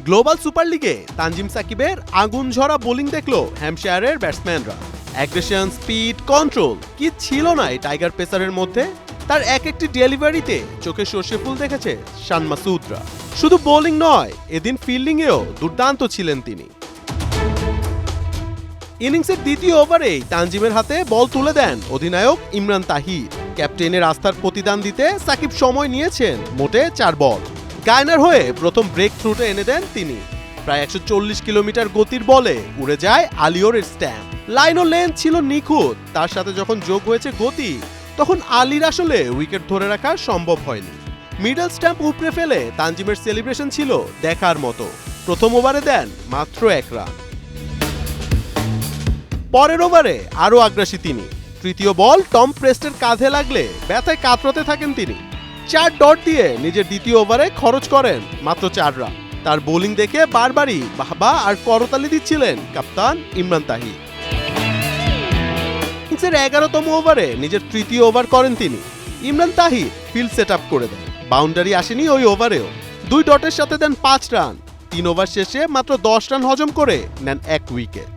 Global super লিগে তানজিম সাকিবের আগুন ঝরা বোলিং দেখলো হ্যাম্পশায়ারের ব্যাটসম্যানরা। অ্যাগ্রেশন, স্পিড, কন্ট্রোল কি ছিল না এই টাইগার পেসারের মধ্যে। তার এক একটি ডেলিভারিতে চোখে সর্ষে ফুল দেখেছে শান মাসুদরা। শুধু বোলিং নয়, এদিন ফিল্ডিংয়েও দুর্দান্ত ছিলেন তিনি। ইনিংসের দ্বিতীয় ওভারেই তানজিমের হাতে বল তুলে দেন অধিনায়ক ইমরান তাহির। ক্যাপ্টেনের আস্থার প্রতিদান দিতে সাকিব সময় নিয়েছেন মোটে 4 বল। গায়নার হয়ে প্রথম ব্রেক থ্রুটা এনে দেন তিনি। প্রায় 140 কিলোমিটার গতির বলে উড়ে যায় আলিওরের স্ট্যাম্প। লাইন ও লেন্থ ছিল নিখুঁত, তার সাথে যখন যোগ হয়েছে গতি, তখন আলীর আসলে উইকেট ধরে রাখা সম্ভব হয়নি। মিডল স্ট্যাম্প উপড়ে ফেলে তানজিমের সেলিব্রেশন ছিল দেখার মতো। প্রথম ওভারে দেন মাত্র 1 রান। পরের ওভারে আরও আগ্রাসী তিনি। তৃতীয় বল টম প্রেস্টের কাঁধে লাগলে ব্যথায় কাতরাতে থাকেন তিনি। 4 ডট দিয়ে নিজের দ্বিতীয় ওভারে খরচ করেন মাত্র 4 রান। তার বোলিং দেখে বারবারই বাহবা আর করতালি দিচ্ছিলেন কাপ্তান ইমরান তাহির। ইনিংসের 11তম ওভারে নিজের তৃতীয় ওভার করেন তিনি। Imran Tahir field set up করে দেন। বাউন্ডারি আসেনি ওই ওভারেও। 2 ডটের সাথে দেন 5 রান। 3 ওভার শেষে মাত্র 10 রান হজম করে নেন 1 উইকেট।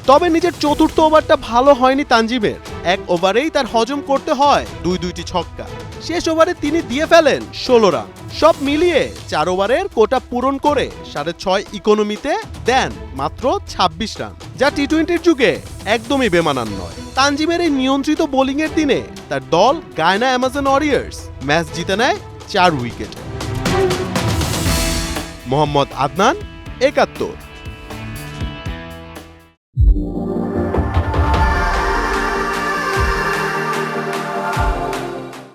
তবে নিজের চতুর্থ ওভারটা ভালো হয়নি তানজিমের। 1 ওভারেই তার হজম করতে হয় 2টি ছক্কা। শেষ ওভারে তিনি দিয়ে ফেলেন 16 রান। সব মিলিয়ে 4 ওভারের কোটা পূরণ করে 6.5 ইকোনমিতে দেন মাত্র 26 রান, যা টি-20-র যুগে একদমই বেমানান নয়। তানজিমের এই নিয়ন্ত্রিত বোলিংয়ের দিনে তার দল গায়না অ্যামাজন ওয়ারিয়র্স ম্যাচ জিতে নেয় 4 উইকেটে। মোহাম্মদ আদনান, 71।